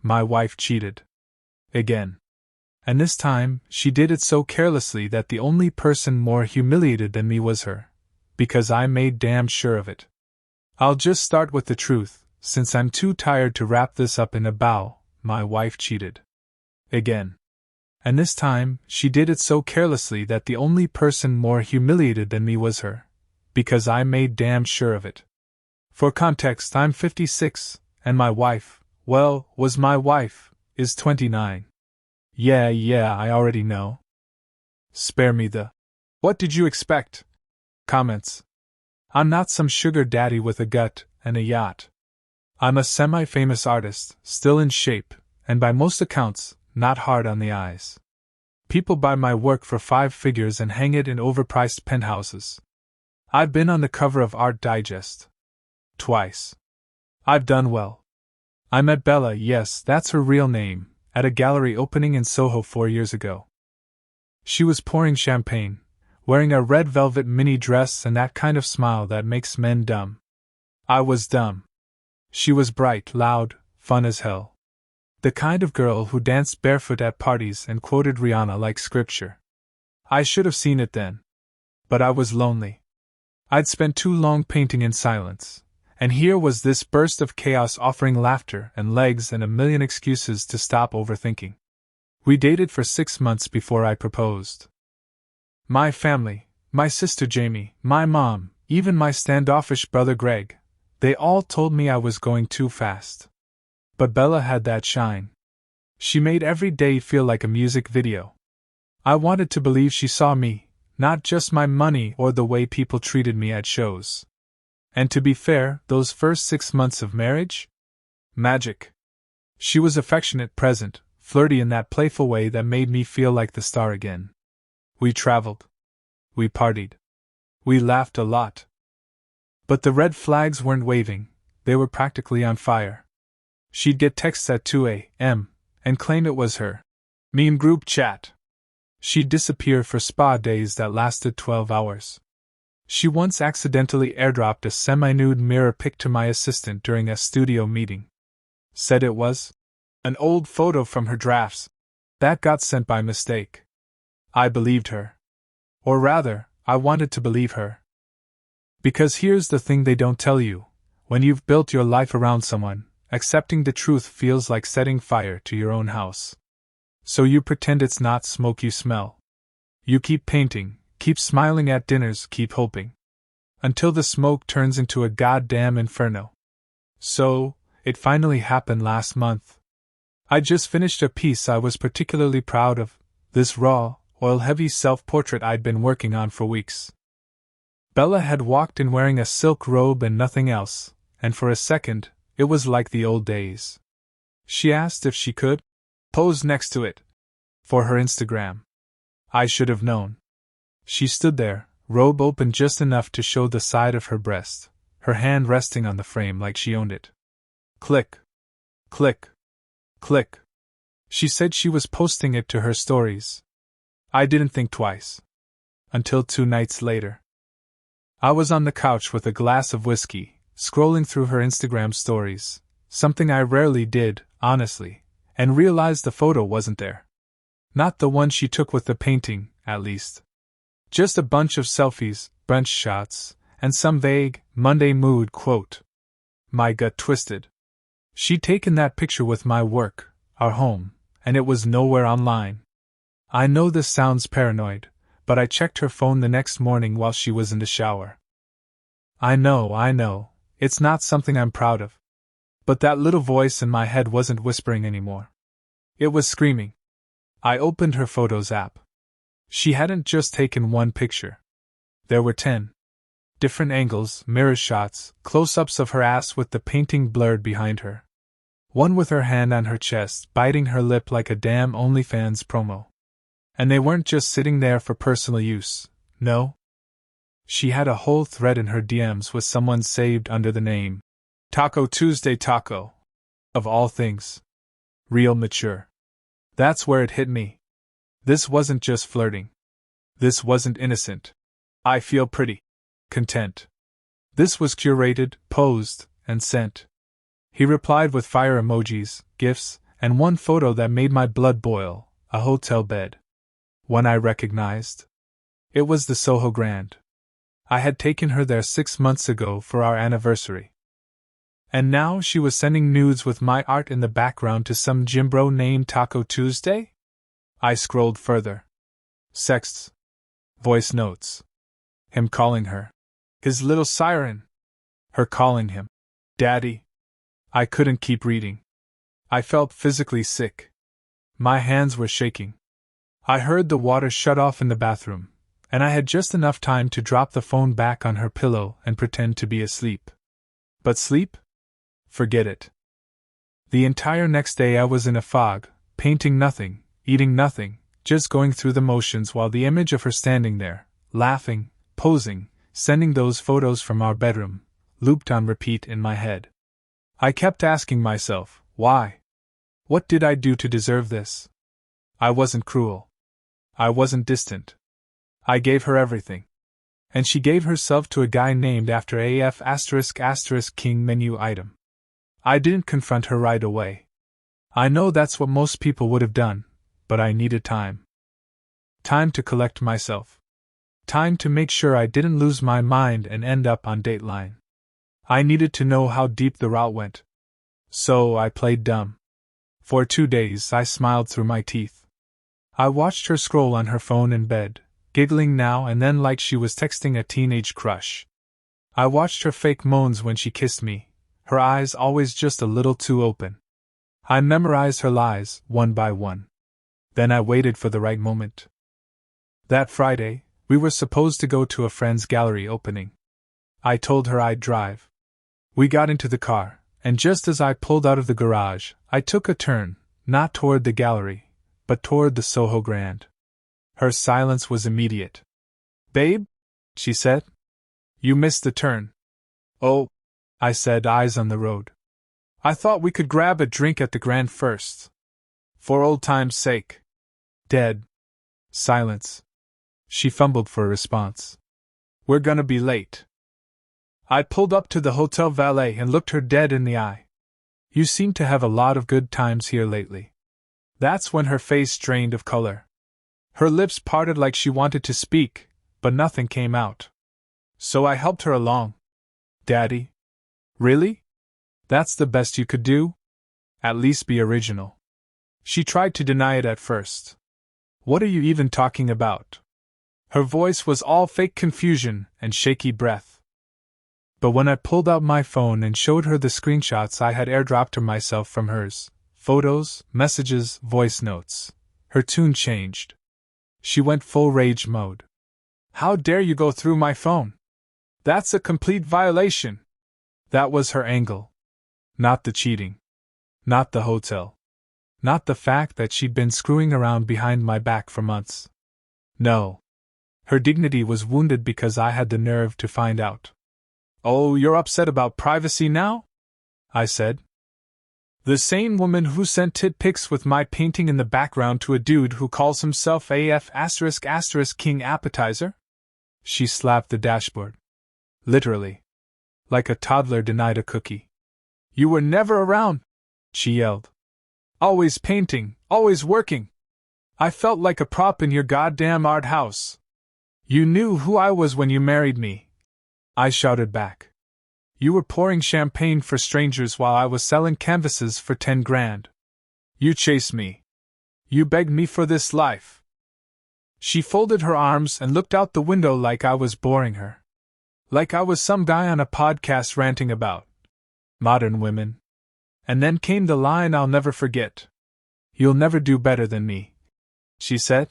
my wife cheated. Again. And this time, she did it so carelessly that the only person more humiliated than me was her, because I made damn sure of it. I'll just start with the truth, since I'm too tired to wrap this up in a bow. My wife cheated. Again. And this time, she did it so carelessly that the only person more humiliated than me was her, because I made damn sure of it. For context, I'm 56, and my wife, well, was my wife, is 29. Yeah, I already know. Spare me the. What did you expect? Comments. I'm not some sugar daddy with a gut and a yacht. I'm a semi-famous artist, still in shape, and by most accounts, not hard on the eyes. People buy my work for 5 figures and hang it in overpriced penthouses. I've been on the cover of Art Digest. Twice. I've done well. I met Bella, yes, that's her real name, at a gallery opening in Soho 4 years ago. She was pouring champagne, wearing a red velvet mini dress and that kind of smile that makes men dumb. I was dumb. She was bright, loud, fun as hell. The kind of girl who danced barefoot at parties and quoted Rihanna like scripture. I should have seen it then. But I was lonely. I'd spent too long painting in silence, and here was this burst of chaos offering laughter and legs and a million excuses to stop overthinking. We dated for 6 months before I proposed. My family, my sister Jamie, my mom, even my standoffish brother Greg, they all told me I was going too fast. But Bella had that shine. She made every day feel like a music video. I wanted to believe she saw me, not just my money or the way people treated me at shows. And to be fair, those first 6 months of marriage? Magic. She was affectionate, present, flirty in that playful way that made me feel like the star again. We traveled. We partied. We laughed a lot. But the red flags weren't waving, they were practically on fire. She'd get texts at 2 a.m. and claim it was her. Me in group chat. She'd disappear for spa days that lasted 12 hours. She once accidentally airdropped a semi-nude mirror pic to my assistant during a studio meeting. Said it was an old photo from her drafts. That got sent by mistake. I believed her. Or rather, I wanted to believe her. Because here's the thing they don't tell you. When you've built your life around someone, accepting the truth feels like setting fire to your own house. So you pretend it's not smoke you smell. You keep painting, keep smiling at dinners, keep hoping. Until the smoke turns into a goddamn inferno. So, it finally happened last month. I just finished a piece I was particularly proud of, this raw, oil-heavy self-portrait I'd been working on for weeks. Bella had walked in wearing a silk robe and nothing else, and for a second, it was like the old days. She asked if she could pose next to it for her Instagram. I should have known. She stood there, robe open just enough to show the side of her breast, her hand resting on the frame like she owned it. Click. Click. Click. She said she was posting it to her stories. I didn't think twice. Until 2 nights later. I was on the couch with a glass of whiskey, scrolling through her Instagram stories, something I rarely did, honestly, and realized the photo wasn't there. Not the one she took with the painting, at least. Just a bunch of selfies, brunch shots, and some vague, Monday mood quote. My gut twisted. She'd taken that picture with my work, our home, and it was nowhere online. I know this sounds paranoid, but I checked her phone the next morning while she was in the shower. I know, it's not something I'm proud of. But that little voice in my head wasn't whispering anymore. It was screaming. I opened her Photos app. She hadn't just taken one picture. There were 10. Different angles, mirror shots, close-ups of her ass with the painting blurred behind her. One with her hand on her chest, biting her lip like a damn OnlyFans promo. And they weren't just sitting there for personal use, no. She had a whole thread in her DMs with someone saved under the name Taco Tuesday Taco. Of all things. Real mature. That's where it hit me. This wasn't just flirting. This wasn't innocent. I feel pretty. Content. This was curated, posed, and sent. He replied with fire emojis, gifs, and one photo that made my blood boil, a hotel bed. One I recognized. It was the Soho Grand. I had taken her there 6 months ago for our anniversary. And now she was sending nudes with my art in the background to some Jimbro named Taco Tuesday? I scrolled further. Sexts. Voice notes. Him calling her. His little siren. Her calling him. Daddy. I couldn't keep reading. I felt physically sick. My hands were shaking. I heard the water shut off in the bathroom, and I had just enough time to drop the phone back on her pillow and pretend to be asleep. But sleep? Forget it. The entire next day I was in a fog, painting nothing, eating nothing, just going through the motions while the image of her standing there, laughing, posing, sending those photos from our bedroom, looped on repeat in my head. I kept asking myself, why? What did I do to deserve this? I wasn't cruel. I wasn't distant. I gave her everything. And she gave herself to a guy named after AF *** King menu item. I didn't confront her right away. I know that's what most people would have done, but I needed time. Time to collect myself. Time to make sure I didn't lose my mind and end up on Dateline. I needed to know how deep the route went. So I played dumb. For 2 days I smiled through my teeth. I watched her scroll on her phone in bed, giggling now and then like she was texting a teenage crush. I watched her fake moans when she kissed me, her eyes always just a little too open. I memorized her lies, one by one. Then I waited for the right moment. That Friday, we were supposed to go to a friend's gallery opening. I told her I'd drive. We got into the car, and just as I pulled out of the garage, I took a turn, not toward the gallery, but toward the Soho Grand. Her silence was immediate. "Babe?" she said. "You missed the turn." "Oh," I said, eyes on the road. "I thought we could grab a drink at the Grand first. For old time's sake." Dead. Silence. She fumbled for a response. "We're gonna be late." I pulled up to the hotel valet and looked her dead in the eye. "You seem to have a lot of good times here lately." That's when her face drained of color. Her lips parted like she wanted to speak, but nothing came out. So I helped her along. "Daddy? Really? That's the best you could do? At least be original." She tried to deny it at first. "What are you even talking about?" Her voice was all fake confusion and shaky breath. But when I pulled out my phone and showed her the screenshots I had airdropped her myself from hers, photos, messages, voice notes, her tune changed. She went full rage mode. "How dare you go through my phone? That's a complete violation." That was her angle. Not the cheating. Not the hotel. Not the fact that she'd been screwing around behind my back for months. No. Her dignity was wounded because I had the nerve to find out. "Oh, you're upset about privacy now?" I said. "The same woman who sent tit pics with my painting in the background to a dude who calls himself AF *** King Appetizer?" She slapped the dashboard. Literally. Like a toddler denied a cookie. "You were never around," she yelled. "Always painting, always working. I felt like a prop in your goddamn art house. You knew who I was when you married me." I shouted back. "You were pouring champagne for strangers while I was selling canvases for 10 grand. You chased me. You begged me for this life." She folded her arms and looked out the window like I was boring her. Like I was some guy on a podcast ranting about modern women. And then came the line I'll never forget. "You'll never do better than me," she said.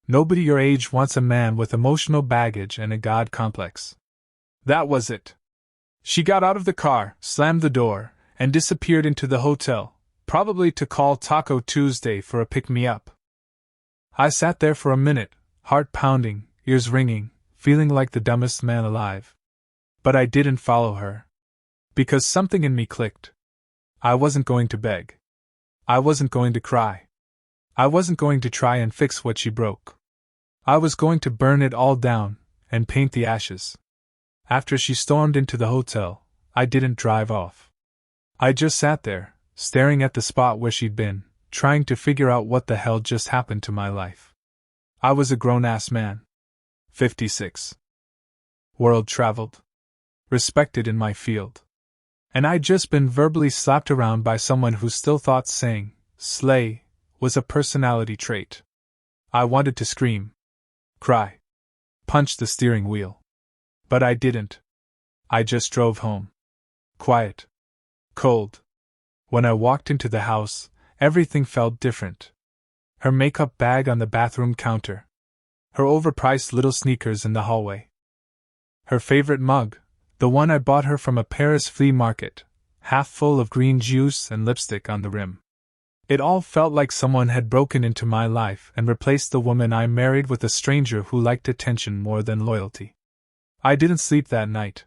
"Nobody your age wants a man with emotional baggage and a god complex." That was it. She got out of the car, slammed the door, and disappeared into the hotel, probably to call Taco Tuesday for a pick-me-up. I sat there for a minute, heart pounding, ears ringing, feeling like the dumbest man alive. But I didn't follow her. Because something in me clicked. I wasn't going to beg. I wasn't going to cry. I wasn't going to try and fix what she broke. I was going to burn it all down, and paint the ashes. After she stormed into the hotel, I didn't drive off. I just sat there, staring at the spot where she'd been, trying to figure out what the hell just happened to my life. I was a grown-ass man. 56. World-traveled. Respected in my field. And I'd just been verbally slapped around by someone who still thought saying, slay, was a personality trait. I wanted to scream. Cry. Punch the steering wheel. But I didn't. I just drove home. Quiet. Cold. When I walked into the house, everything felt different. Her makeup bag on the bathroom counter. Her overpriced little sneakers in the hallway. Her favorite mug, the one I bought her from a Paris flea market, half full of green juice and lipstick on the rim. It all felt like someone had broken into my life and replaced the woman I married with a stranger who liked attention more than loyalty. I didn't sleep that night.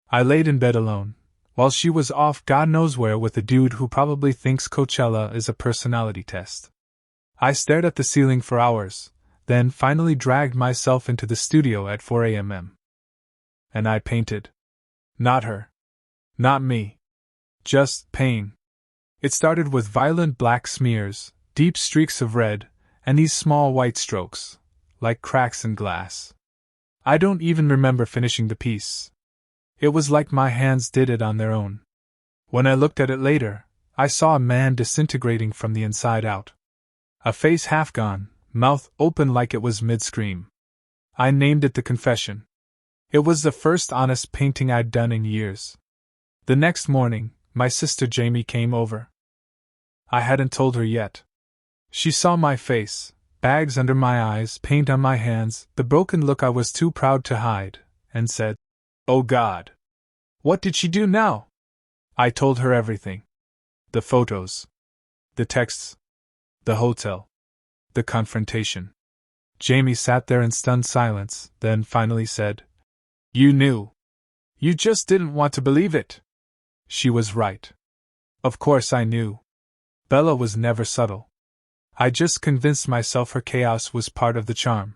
I laid in bed alone, while she was off God knows where with a dude who probably thinks Coachella is a personality test. I stared at the ceiling for hours, then finally dragged myself into the studio at 4 a.m. And I painted. Not her. Not me. Just pain. It started with violent black smears, deep streaks of red, and these small white strokes, like cracks in glass. I don't even remember finishing the piece. It was like my hands did it on their own. When I looked at it later, I saw a man disintegrating from the inside out. A face half gone, mouth open like it was mid-scream. I named it The Confession. It was the first honest painting I'd done in years. The next morning, my sister Jamie came over. I hadn't told her yet. She saw my face, bags under my eyes, paint on my hands, the broken look I was too proud to hide, and said, "Oh God. What did she do now?" I told her everything. The photos. The texts. The hotel. The confrontation. Jamie sat there in stunned silence, then finally said, "You knew. You just didn't want to believe it." She was right. Of course I knew. Bella was never subtle. I just convinced myself her chaos was part of the charm.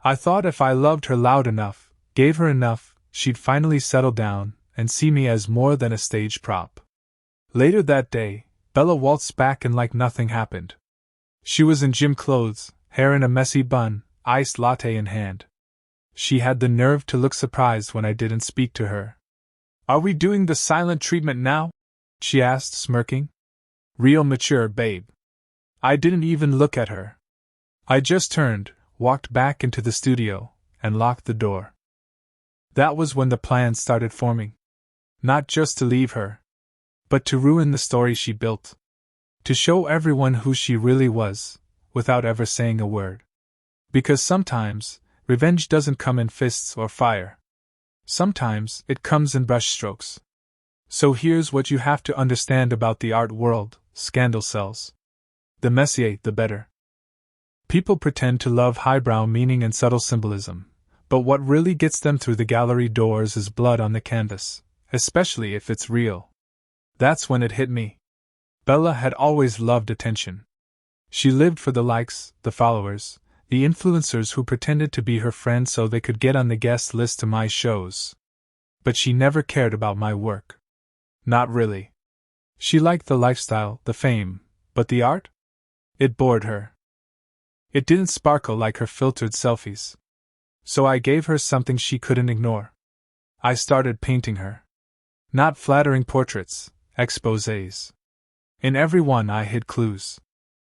I thought if I loved her loud enough, gave her enough, she'd finally settle down and see me as more than a stage prop. Later that day, Bella waltzed back in like nothing happened. She was in gym clothes, hair in a messy bun, iced latte in hand. She had the nerve to look surprised when I didn't speak to her. "Are we doing the silent treatment now?" she asked, smirking. Real mature, babe. I didn't even look at her. I just turned, walked back into the studio, and locked the door. That was when the plan started forming. Not just to leave her, but to ruin the story she built. To show everyone who she really was, without ever saying a word. Because sometimes, revenge doesn't come in fists or fire. Sometimes, it comes in brushstrokes. So here's what you have to understand about the art world: scandal sells. The messier, the better. People pretend to love highbrow meaning and subtle symbolism, but what really gets them through the gallery doors is blood on the canvas, especially if it's real. That's when it hit me. Bella had always loved attention. She lived for the likes, the followers, the influencers who pretended to be her friends so they could get on the guest list to my shows. But she never cared about my work. Not really. She liked the lifestyle, the fame, but the art? It bored her. It didn't sparkle like her filtered selfies. So I gave her something she couldn't ignore. I started painting her. Not flattering portraits, exposés. In every one I hid clues.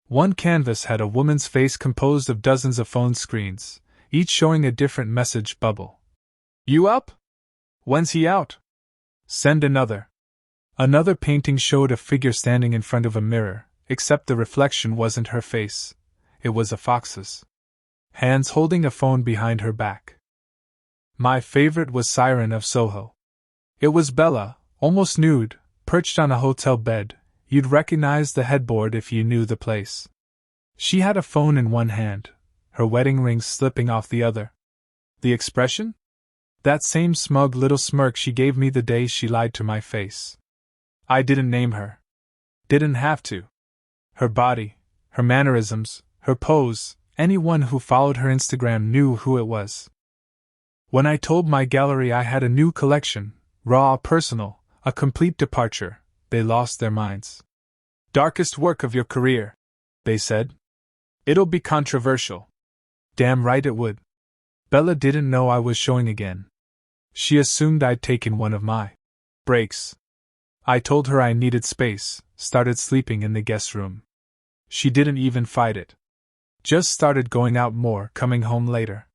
One canvas had a woman's face composed of dozens of phone screens, each showing a different message bubble. "You up? When's he out? Send another." Another painting showed a figure standing in front of a mirror, except the reflection wasn't her face, it was a fox's. Hands holding a phone behind her back. My favorite was Siren of Soho. It was Bella, almost nude, perched on a hotel bed. You'd recognize the headboard if you knew the place. She had a phone in one hand, her wedding ring slipping off the other. The expression? That same smug little smirk she gave me the day she lied to my face. I didn't name her. Didn't have to. Her body, her mannerisms, her pose, anyone who followed her Instagram knew who it was. When I told my gallery I had a new collection, raw, personal, a complete departure, they lost their minds. Darkest work of your career, they said. It'll be controversial. Damn right it would. Bella didn't know I was showing again. She assumed I'd taken one of my breaks. I told her I needed space, started sleeping in the guest room. She didn't even fight it. Just started going out more, coming home later.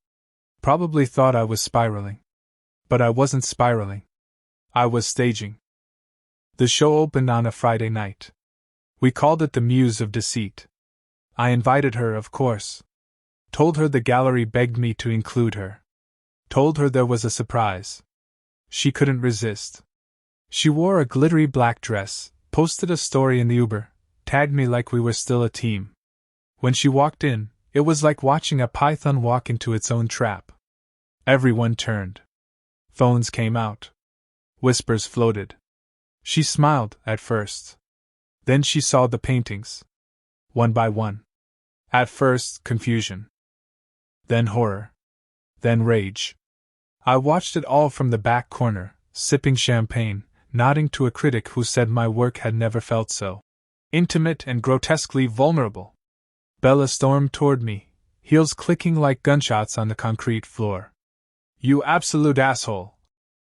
Probably thought I was spiraling. But I wasn't spiraling. I was staging. The show opened on a Friday night. We called it the Muse of Deceit. I invited her, of course. Told her the gallery begged me to include her. Told her there was a surprise. She couldn't resist. She wore a glittery black dress, posted a story in the Uber, tagged me like we were still a team. When she walked in, it was like watching a python walk into its own trap. Everyone turned. Phones came out. Whispers floated. She smiled, at first. Then she saw the paintings. One by one. At first, confusion. Then horror. Then rage. I watched it all from the back corner, sipping champagne, nodding to a critic who said my work had never felt so intimate and grotesquely vulnerable. Bella stormed toward me, heels clicking like gunshots on the concrete floor. You absolute asshole,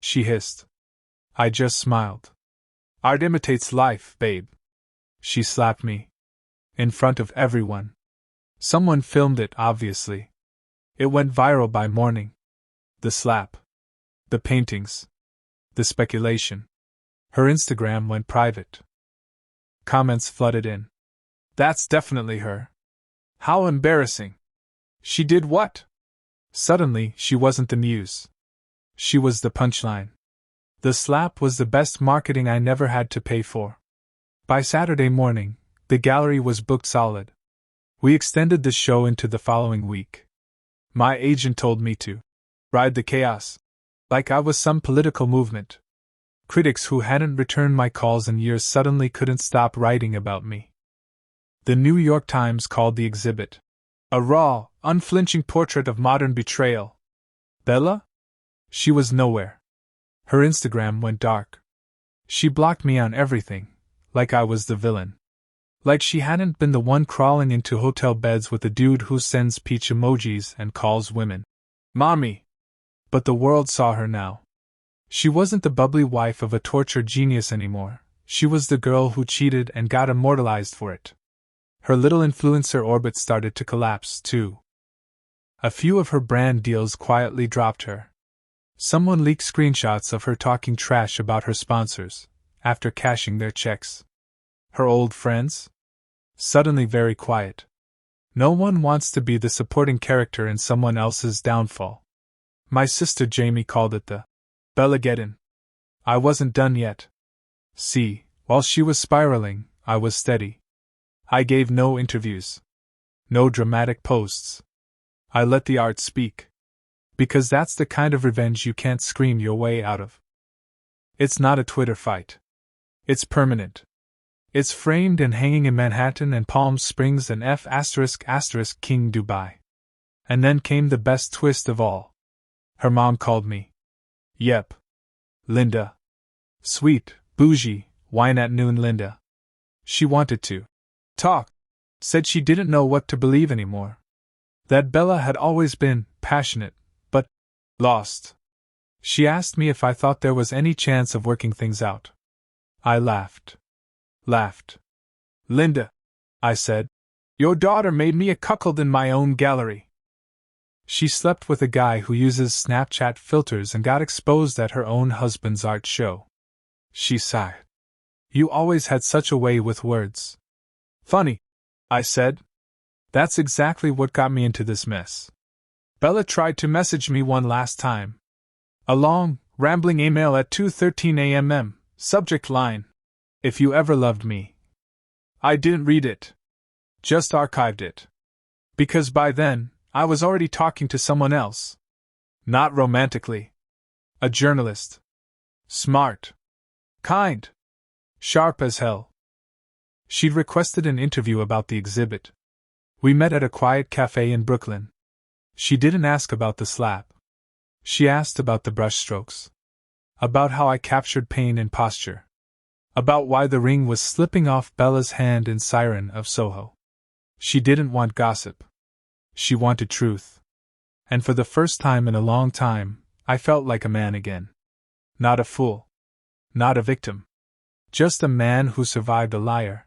she hissed. I just smiled. Art imitates life, babe. She slapped me. In front of everyone. Someone filmed it, obviously. It went viral by morning. The slap. The paintings. The speculation. Her Instagram went private. Comments flooded in. That's definitely her. How embarrassing. She did what? Suddenly, she wasn't the muse. She was the punchline. The slap was the best marketing I never had to pay for. By Saturday morning, the gallery was booked solid. We extended the show into the following week. My agent told me to ride the chaos, like I was some political movement. Critics who hadn't returned my calls in years suddenly couldn't stop writing about me. The New York Times called the exhibit a raw, unflinching portrait of modern betrayal. Bella? She was nowhere. Her Instagram went dark. She blocked me on everything, like I was the villain. Like she hadn't been the one crawling into hotel beds with the dude who sends peach emojis and calls women mommy. But the world saw her now. She wasn't the bubbly wife of a tortured genius anymore. She was the girl who cheated and got immortalized for it. Her little influencer orbit started to collapse, too. A few of her brand deals quietly dropped her. Someone leaked screenshots of her talking trash about her sponsors, after cashing their checks. Her old friends? Suddenly very quiet. No one wants to be the supporting character in someone else's downfall. My sister Jamie called it the Bellageddon. I wasn't done yet. See, while she was spiraling, I was steady. I gave no interviews. No dramatic posts. I let the art speak. Because that's the kind of revenge you can't scream your way out of. It's not a Twitter fight. It's permanent. It's framed and hanging in Manhattan and Palm Springs and King Dubai. And then came the best twist of all. Her mom called me. Yep. Linda. Sweet, bougie, wine at noon Linda. She wanted to talk. Said she didn't know what to believe anymore. That Bella had always been passionate, but lost. She asked me if I thought there was any chance of working things out. I laughed. Linda, I said, your daughter made me a cuckold in my own gallery. She slept with a guy who uses Snapchat filters and got exposed at her own husband's art show. She sighed. You always had such a way with words. Funny, I said. That's exactly what got me into this mess. Bella tried to message me one last time. A long, rambling email at 2:13 a.m. Subject line: if you ever loved me. I didn't read it. Just archived it. Because by then, I was already talking to someone else. Not romantically. A journalist. Smart. Kind. Sharp as hell. She'd requested an interview about the exhibit. We met at a quiet cafe in Brooklyn. She didn't ask about the slap. She asked about the brushstrokes. About how I captured pain in posture. About why the ring was slipping off Bella's hand in Siren of Soho. She didn't want gossip. She wanted truth. And for the first time in a long time, I felt like a man again. Not a fool. Not a victim. Just a man who survived a liar.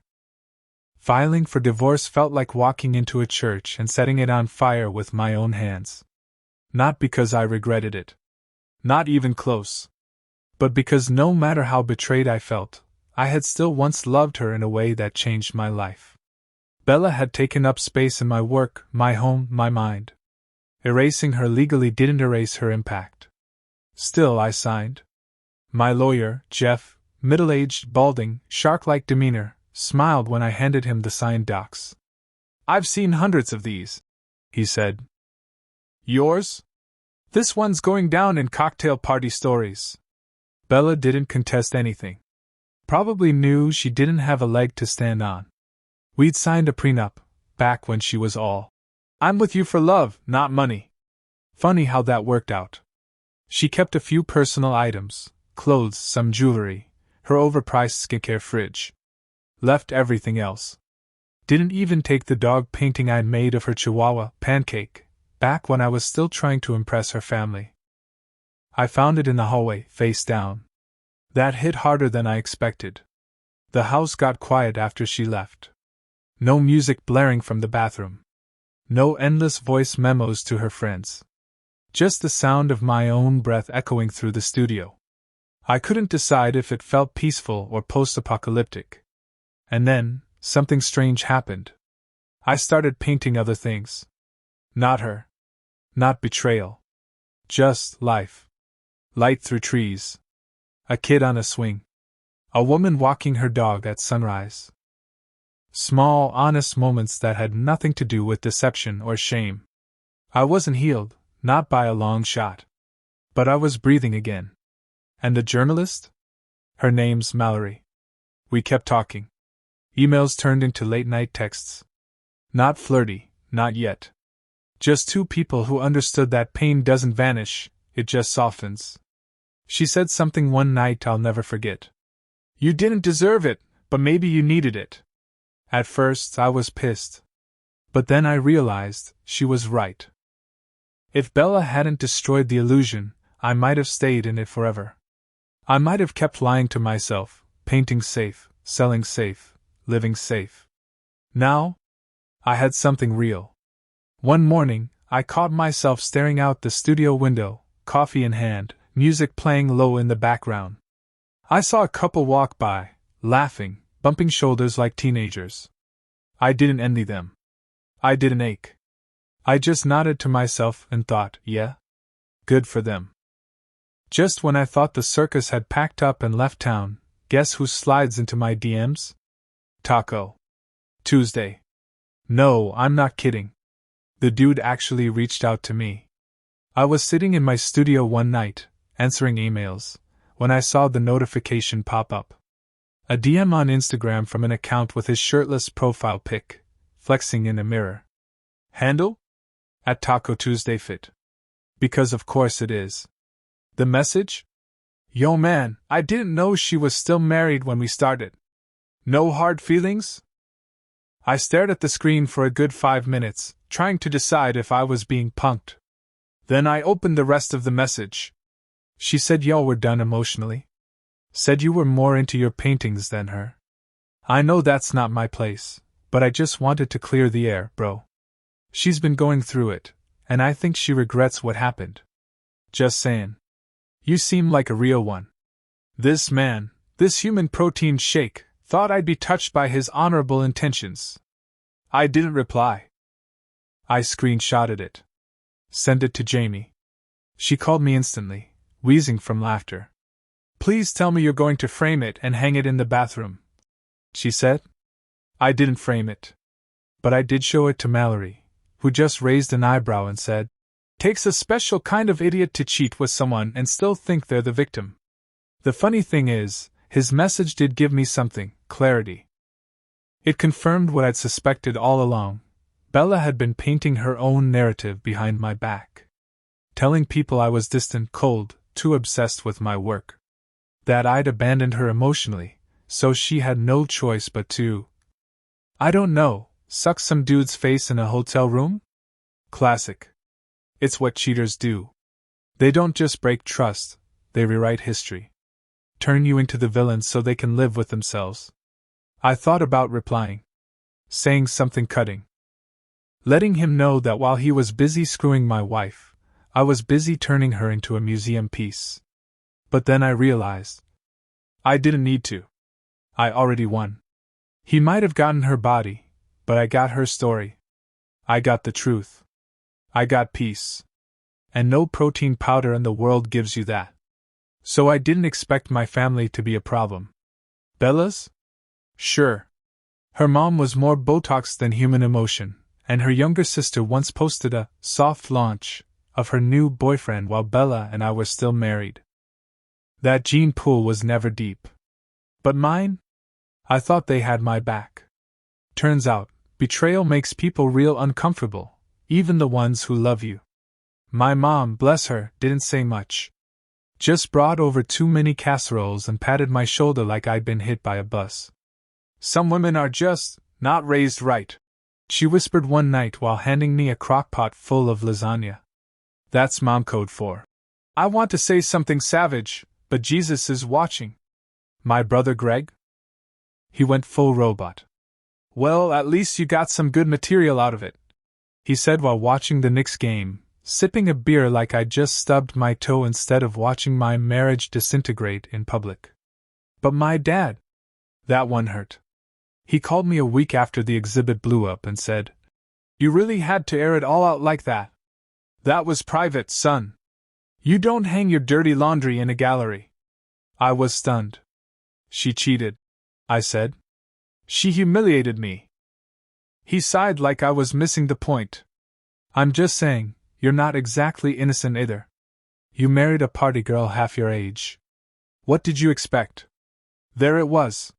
Filing for divorce felt like walking into a church and setting it on fire with my own hands. Not because I regretted it. Not even close. But because no matter how betrayed I felt, I had still once loved her in a way that changed my life. Bella had taken up space in my work, my home, my mind. Erasing her legally didn't erase her impact. Still, I signed. My lawyer, Jeff, middle-aged, balding, shark-like demeanor, smiled when I handed him the signed docs. "I've seen hundreds of these," he said. "Yours? This one's going down in cocktail party stories." Bella didn't contest anything. Probably knew she didn't have a leg to stand on. We'd signed a prenup, back when she was all, "I'm with you for love, not money." Funny how that worked out. She kept a few personal items, clothes, some jewelry, her overpriced skincare fridge. Left everything else. Didn't even take the dog painting I'd made of her chihuahua, Pancake, back when I was still trying to impress her family. I found it in the hallway, face down. That hit harder than I expected. The house got quiet after she left. No music blaring from the bathroom. No endless voice memos to her friends. Just the sound of my own breath echoing through the studio. I couldn't decide if it felt peaceful or post-apocalyptic. And then, something strange happened. I started painting other things. Not her. Not betrayal. Just life. Light through trees. A kid on a swing. A woman walking her dog at sunrise. Small, honest moments that had nothing to do with deception or shame. I wasn't healed, not by a long shot. But I was breathing again. And the journalist? Her name's Mallory. We kept talking. Emails turned into late-night texts. Not flirty, not yet. Just two people who understood that pain doesn't vanish, it just softens. She said something one night I'll never forget. "You didn't deserve it, but maybe you needed it." At first, I was pissed. But then I realized she was right. If Bella hadn't destroyed the illusion, I might have stayed in it forever. I might have kept lying to myself, painting safe, selling safe, living safe. Now, I had something real. One morning, I caught myself staring out the studio window, coffee in hand, music playing low in the background. I saw a couple walk by, laughing, bumping shoulders like teenagers. I didn't envy them. I didn't ache. I just nodded to myself and thought, yeah, good for them. Just when I thought the circus had packed up and left town, guess who slides into my DMs? Taco. Tuesday. No, I'm not kidding. The dude actually reached out to me. I was sitting in my studio one night, answering emails, when I saw the notification pop up. A DM on Instagram from an account with his shirtless profile pic, flexing in a mirror. Handle? @Taco Tuesday Fit. Because of course it is. The message? "Yo man, I didn't know she was still married when we started. No hard feelings?" I stared at the screen for a good 5 minutes, trying to decide if I was being punked. Then I opened the rest of the message. She said y'all were done emotionally. Said you were more into your paintings than her. I know that's not my place, but I just wanted to clear the air, bro. She's been going through it, and I think she regrets what happened. Just saying. You seem like a real one. This man, this human protein shake, thought I'd be touched by his honorable intentions. I didn't reply. I screenshotted it. Sent it to Jamie. She called me instantly, wheezing from laughter. "Please tell me you're going to frame it and hang it in the bathroom," she said. I didn't frame it. But I did show it to Mallory, who just raised an eyebrow and said, "Takes a special kind of idiot to cheat with someone and still think they're the victim." The funny thing is, his message did give me something, clarity. It confirmed what I'd suspected all along. Bella had been painting her own narrative behind my back. Telling people I was distant, cold, too obsessed with my work. That I'd abandoned her emotionally, so she had no choice but to. I don't know, suck some dude's face in a hotel room? Classic. It's what cheaters do. They don't just break trust, they rewrite history. Turn you into the villain so they can live with themselves. I thought about replying. Saying something cutting. Letting him know that while he was busy screwing my wife, I was busy turning her into a museum piece. But then I realized. I didn't need to. I already won. He might have gotten her body, but I got her story. I got the truth. I got peace. And no protein powder in the world gives you that. So I didn't expect my family to be a problem. Bella's? Sure. Her mom was more Botox than human emotion, and her younger sister once posted a soft launch of her new boyfriend while Bella and I were still married. That gene pool was never deep. But mine? I thought they had my back. Turns out, betrayal makes people real uncomfortable, even the ones who love you. My mom, bless her, didn't say much. Just brought over too many casseroles and patted my shoulder like I'd been hit by a bus. Some women are just not raised right, she whispered one night while handing me a crock-pot full of lasagna. That's mom code for. I want to say something savage, but Jesus is watching. My brother Greg? He went full robot. Well, at least you got some good material out of it, he said while watching the Knicks game, sipping a beer like I'd just stubbed my toe instead of watching my marriage disintegrate in public. But my dad, that one hurt. He called me a week after the exhibit blew up and said, "You really had to air it all out like that. That was private, son. You don't hang your dirty laundry in a gallery." I was stunned. She cheated, I said. She humiliated me. He sighed like I was missing the point. I'm just saying, you're not exactly innocent either. You married a party girl half your age. What did you expect? There it was.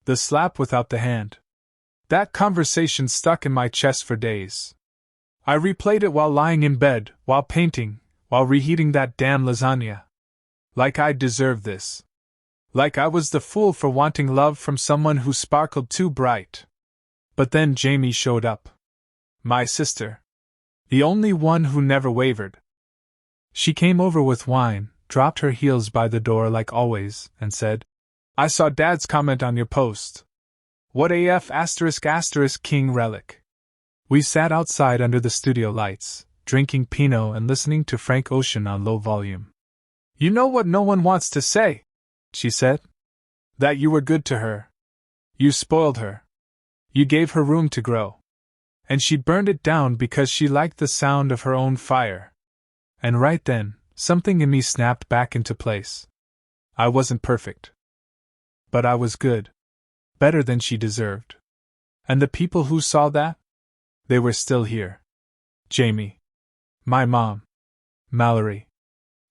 The slap without the hand. That conversation stuck in my chest for days. I replayed it while lying in bed, while painting, while reheating that damn lasagna. Like I deserved this. Like I was the fool for wanting love from someone who sparkled too bright. But then Jamie showed up. My sister. The only one who never wavered. She came over with wine, dropped her heels by the door like always, and said, "I saw Dad's comment on your post. What AF *** king relic." We sat outside under the studio lights, drinking Pinot and listening to Frank Ocean on low volume. "You know what no one wants to say," she said. "That you were good to her. You spoiled her. You gave her room to grow. And she burned it down because she liked the sound of her own fire." And right then, something in me snapped back into place. I wasn't perfect. But I was good. Better than she deserved. And the people who saw that? They were still here. Jamie. My mom. Mallory.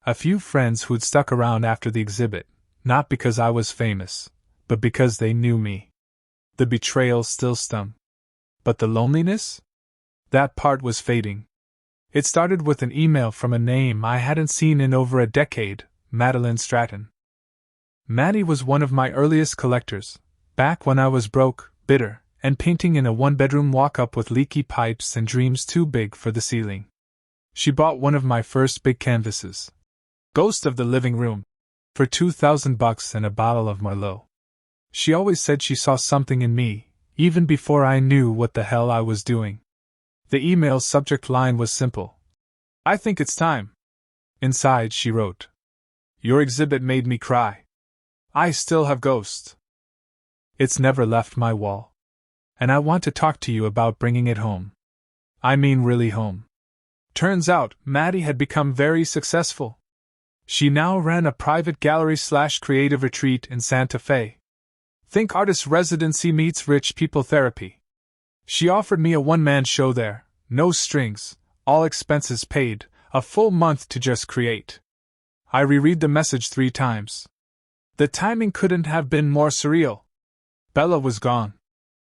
A few friends who'd stuck around after the exhibit, not because I was famous, but because they knew me. The betrayal still stung. But the loneliness? That part was fading. It started with an email from a name I hadn't seen in over a decade, Madeline Stratton. Maddie was one of my earliest collectors, back when I was broke, bitter, and painting in a one-bedroom walk-up with leaky pipes and dreams too big for the ceiling. She bought one of my first big canvases, Ghost of the Living Room, for $2,000 and a bottle of Merlot. She always said she saw something in me, even before I knew what the hell I was doing. The email's subject line was simple. "I think it's time." Inside she wrote, "Your exhibit made me cry. I still have Ghost. It's never left my wall. And I want to talk to you about bringing it home. I mean really home." Turns out, Maddie had become very successful. She now ran a private gallery/creative retreat in Santa Fe. Think artist residency meets rich people therapy. She offered me a one-man show there, no strings, all expenses paid, a full month to just create. I reread the message 3 times. The timing couldn't have been more surreal. Bella was gone.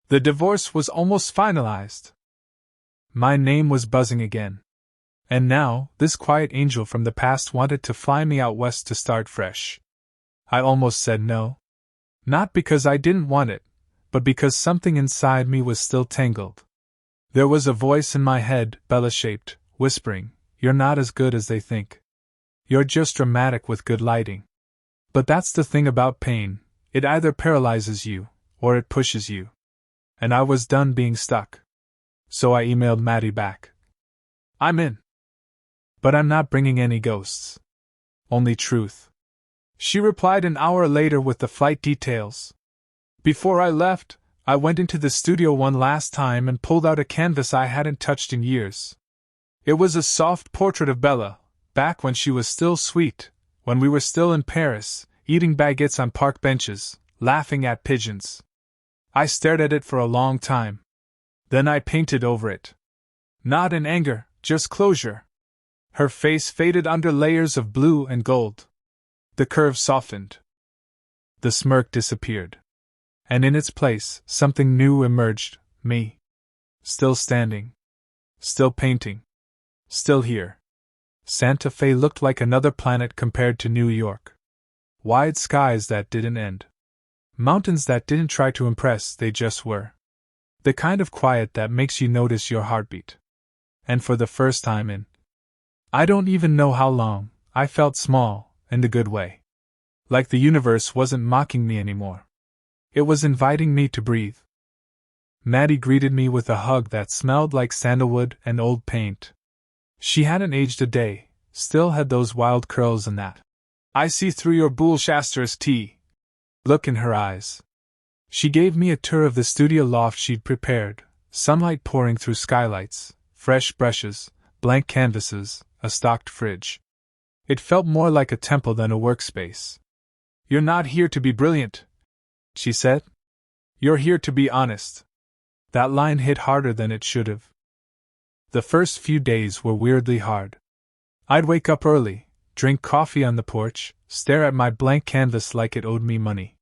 The divorce was almost finalized. My name was buzzing again. And now, this quiet angel from the past wanted to fly me out west to start fresh. I almost said no. Not because I didn't want it, but because something inside me was still tangled. There was a voice in my head, Bella-shaped, whispering, "You're not as good as they think. You're just dramatic with good lighting." But that's the thing about pain, it either paralyzes you, or it pushes you. And I was done being stuck. So I emailed Maddie back. "I'm in. But I'm not bringing any ghosts. Only truth." She replied an hour later with the flight details. Before I left, I went into the studio one last time and pulled out a canvas I hadn't touched in years. It was a soft portrait of Bella, back when she was still sweet, when we were still in Paris, eating baguettes on park benches, laughing at pigeons. I stared at it for a long time. Then I painted over it. Not in anger, just closure. Her face faded under layers of blue and gold. The curve softened. The smirk disappeared. And in its place, something new emerged, me. Still standing. Still painting. Still here. Santa Fe looked like another planet compared to New York. Wide skies that didn't end. Mountains that didn't try to impress, they just were. The kind of quiet that makes you notice your heartbeat. And for the first time in I don't even know how long, I felt small, in the good way. Like the universe wasn't mocking me anymore. It was inviting me to breathe. Maddie greeted me with a hug that smelled like sandalwood and old paint. She hadn't aged a day, still had those wild curls and that "I see through your bullshit" look in her eyes. She gave me a tour of the studio loft she'd prepared, sunlight pouring through skylights, fresh brushes, blank canvases, a stocked fridge. It felt more like a temple than a workspace. "You're not here to be brilliant," she said. "You're here to be honest." That line hit harder than it should have. The first few days were weirdly hard. I'd wake up early, drink coffee on the porch, stare at my blank canvas like it owed me money.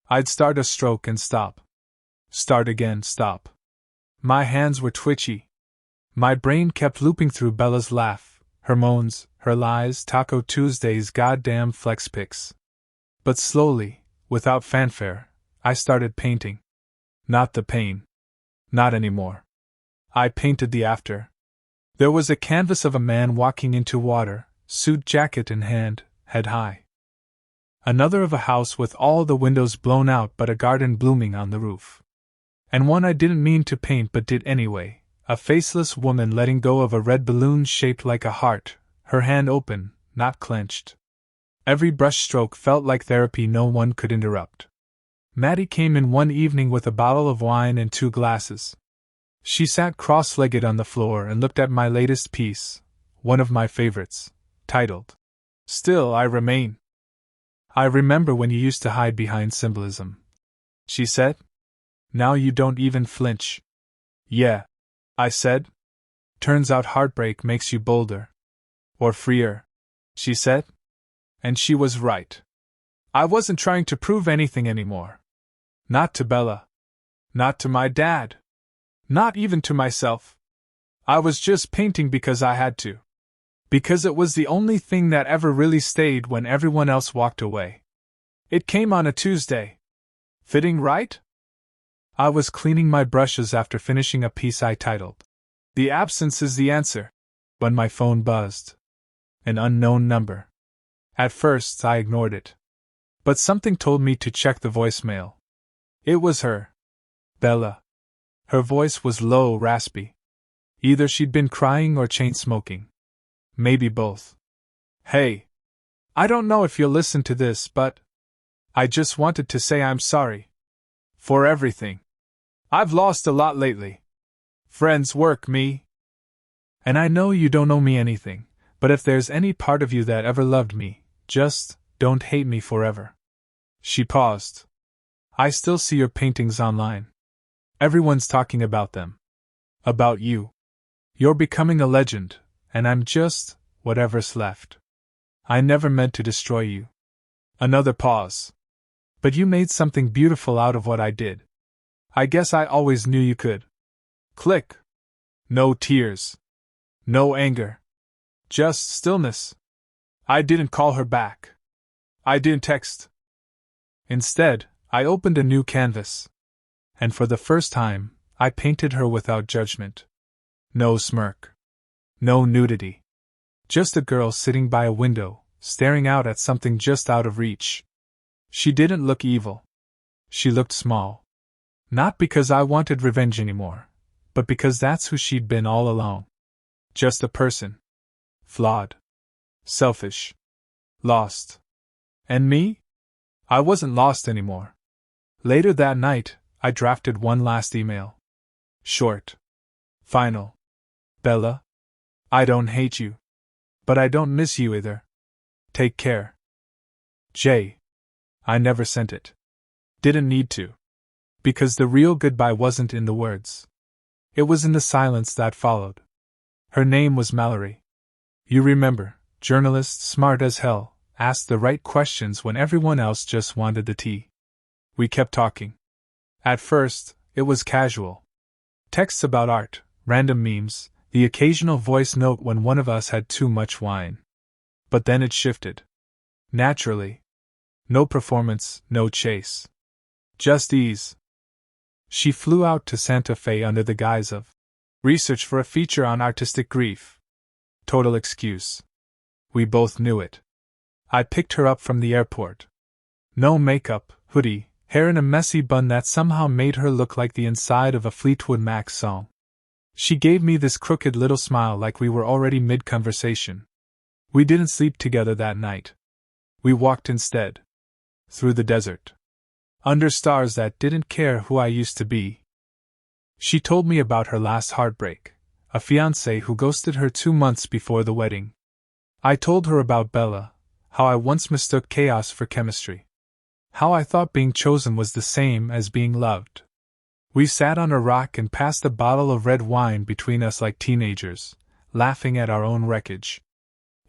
I'd start a stroke and stop. Start again, stop. My hands were twitchy. My brain kept looping through Bella's laugh, her moans, her lies, Taco Tuesday's goddamn flex pics. But slowly, without fanfare, I started painting. Not the pain. Not anymore. I painted the after. There was a canvas of a man walking into water, suit jacket in hand, head high. Another of a house with all the windows blown out but a garden blooming on the roof. And one I didn't mean to paint but did anyway, a faceless woman letting go of a red balloon shaped like a heart, her hand open, not clenched. Every brushstroke felt like therapy no one could interrupt. Maddie came in one evening with a bottle of wine and 2 glasses. She sat cross-legged on the floor and looked at my latest piece, one of my favorites, titled, "Still I Remain." "I remember when you used to hide behind symbolism," she said. "Now you don't even flinch." "Yeah," I said. "Turns out heartbreak makes you bolder." "Or freer," she said. And she was right. I wasn't trying to prove anything anymore. Not to Bella. Not to my dad. Not even to myself. I was just painting because I had to. Because it was the only thing that ever really stayed when everyone else walked away. It came on a Tuesday. Fitting right? I was cleaning my brushes after finishing a piece I titled, "The Absence is the Answer," when my phone buzzed. An unknown number. At first, I ignored it. But something told me to check the voicemail. It was her. Bella. Her voice was low, raspy. Either she'd been crying or chain smoking. Maybe both. "Hey. I don't know if you'll listen to this, but I just wanted to say I'm sorry. For everything. I've lost a lot lately. Friends, work, me. And I know you don't owe me anything, but if there's any part of you that ever loved me, just don't hate me forever." She paused. "I still see your paintings online. Everyone's talking about them. About you. You're becoming a legend, and I'm just whatever's left. I never meant to destroy you." Another pause. "But you made something beautiful out of what I did. I guess I always knew you could." Click. No tears. No anger. Just stillness. I didn't call her back. I didn't text. Instead, I opened a new canvas. And for the first time, I painted her without judgment. No smirk. No nudity. Just a girl sitting by a window, staring out at something just out of reach. She didn't look evil. She looked small. Not because I wanted revenge anymore, but because that's who she'd been all along. Just a person. Flawed. Selfish. Lost. And me? I wasn't lost anymore. Later that night, I drafted one last email. Short. Final. Bella, I don't hate you. But I don't miss you either. Take care. J. I never sent it. Didn't need to. Because the real goodbye wasn't in the words. It was in the silence that followed. Her name was Mallory. You remember, journalist smart as hell, asked the right questions when everyone else just wanted the tea. We kept talking. At first, it was casual. Texts about art, random memes, the occasional voice note when one of us had too much wine. But then it shifted. Naturally. No performance, no chase. Just ease. She flew out to Santa Fe under the guise of research for a feature on artistic grief. Total excuse. We both knew it. I picked her up from the airport. No makeup, hoodie, hair in a messy bun that somehow made her look like the inside of a Fleetwood Mac song. She gave me this crooked little smile like we were already mid-conversation. We didn't sleep together that night. We walked instead. Through the desert. Under stars that didn't care who I used to be. She told me about her last heartbreak, a fiancé who ghosted her 2 months before the wedding. I told her about Bella, how I once mistook chaos for chemistry. How I thought being chosen was the same as being loved. We sat on a rock and passed a bottle of red wine between us like teenagers, laughing at our own wreckage.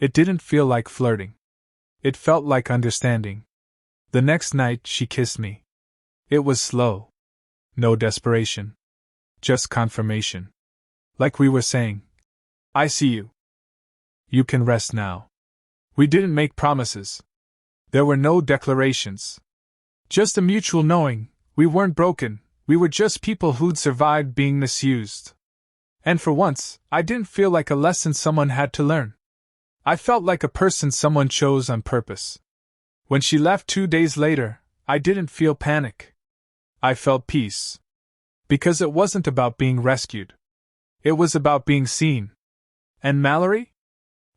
It didn't feel like flirting. It felt like understanding. The next night she kissed me. It was slow. No desperation. Just confirmation. Like we were saying, I see you. You can rest now. We didn't make promises. There were no declarations. Just a mutual knowing, we weren't broken, we were just people who'd survived being misused. And for once, I didn't feel like a lesson someone had to learn. I felt like a person someone chose on purpose. When she left 2 days later, I didn't feel panic. I felt peace. Because it wasn't about being rescued. It was about being seen. And Mallory?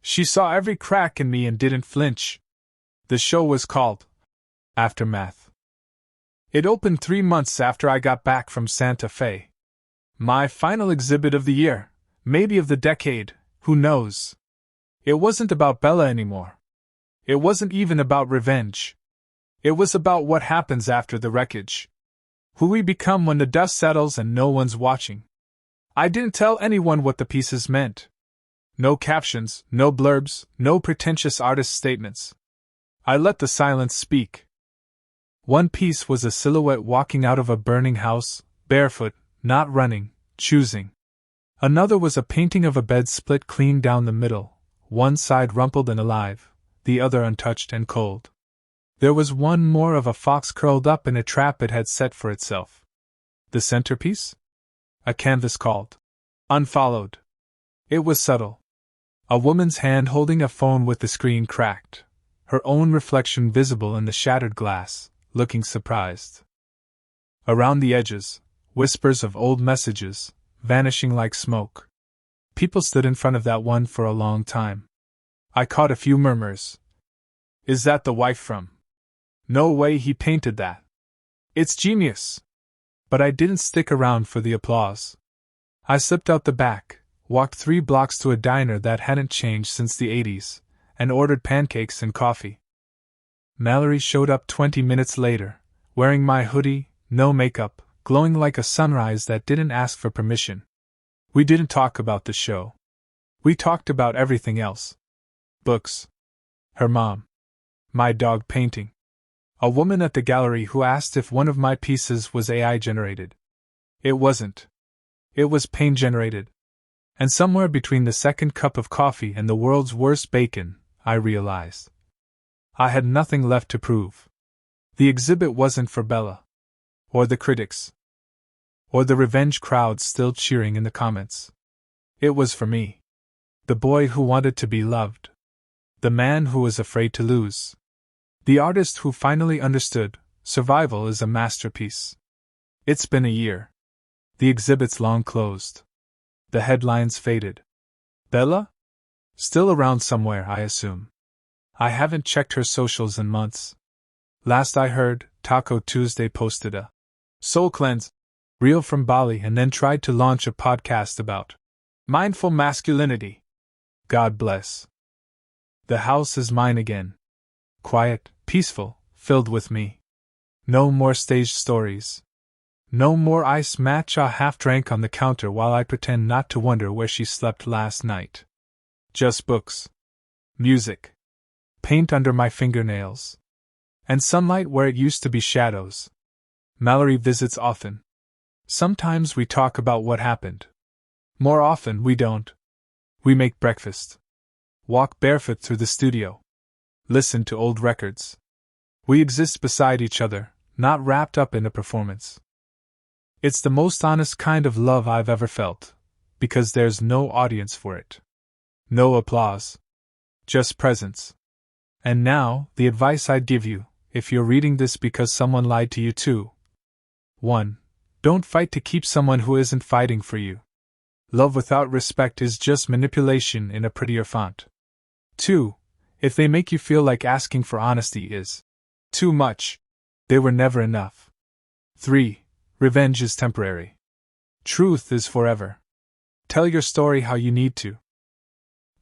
She saw every crack in me and didn't flinch. The show was called Aftermath. It opened 3 months after I got back from Santa Fe. My final exhibit of the year, maybe of the decade, who knows? It wasn't about Bella anymore. It wasn't even about revenge. It was about what happens after the wreckage. Who we become when the dust settles and no one's watching. I didn't tell anyone what the pieces meant. No captions, no blurbs, no pretentious artist statements. I let the silence speak. One piece was a silhouette walking out of a burning house, barefoot, not running, choosing. Another was a painting of a bed split clean down the middle, one side rumpled and alive, the other untouched and cold. There was one more of a fox curled up in a trap it had set for itself. The centerpiece? A canvas called Unfollowed. It was subtle. A woman's hand holding a phone with the screen cracked, her own reflection visible in the shattered glass, looking surprised. Around the edges, whispers of old messages, vanishing like smoke. People stood in front of that one for a long time. I caught a few murmurs. Is that the wife from? No way he painted that. It's genius. But I didn't stick around for the applause. I slipped out the back, walked 3 blocks to a diner that hadn't changed since the 80s, and ordered pancakes and coffee. Mallory showed up 20 minutes later, wearing my hoodie, no makeup, glowing like a sunrise that didn't ask for permission. We didn't talk about the show. We talked about everything else. Books. Her mom. My dog painting. A woman at the gallery who asked if one of my pieces was AI generated. It wasn't. It was pain generated. And somewhere between the second cup of coffee and the world's worst bacon, I realized I had nothing left to prove. The exhibit wasn't for Bella. Or the critics. Or the revenge crowd still cheering in the comments. It was for me. The boy who wanted to be loved. The man who was afraid to lose. The artist who finally understood survival is a masterpiece. It's been a year. The exhibit's long closed. The headlines faded. Bella? Still around somewhere, I assume. I haven't checked her socials in months. Last I heard, Taco Tuesday posted a soul cleanse reel from Bali and then tried to launch a podcast about mindful masculinity. God bless. The house is mine again. Quiet, peaceful, filled with me. No more staged stories. No more ice matcha half drank on the counter while I pretend not to wonder where she slept last night. Just books. Music. Paint under my fingernails. And sunlight where it used to be shadows. Mallory visits often. Sometimes we talk about what happened. More often we don't. We make breakfast. Walk barefoot through the studio. Listen to old records. We exist beside each other, not wrapped up in a performance. It's the most honest kind of love I've ever felt, because there's no audience for it. No applause. Just presence. And now, the advice I'd give you, if you're reading this because someone lied to you too. 1. Don't fight to keep someone who isn't fighting for you. Love without respect is just manipulation in a prettier font. 2. If they make you feel like asking for honesty is too much, they were never enough. 3. Revenge is temporary. Truth is forever. Tell your story how you need to.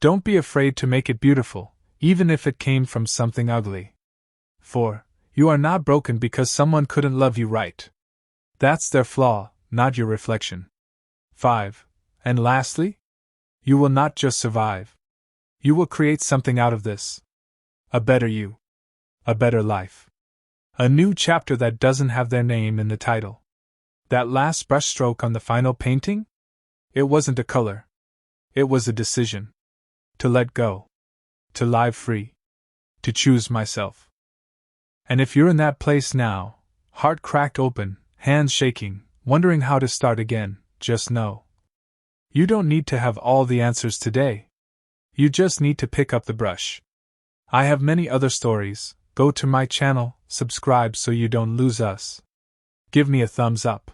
Don't be afraid to make it beautiful, even if it came from something ugly. 4. You are not broken because someone couldn't love you right. That's their flaw, not your reflection. 5. And lastly, you will not just survive. You will create something out of this. A better you. A better life. A new chapter that doesn't have their name in the title. That last brushstroke on the final painting? It wasn't a color. It was a decision. To let go. To live free. To choose myself. And if you're in that place now, heart cracked open, hands shaking, wondering how to start again, just know. You don't need to have all the answers today. You just need to pick up the brush. I have many other stories. Go to my channel, subscribe so you don't lose us. Give me a thumbs up.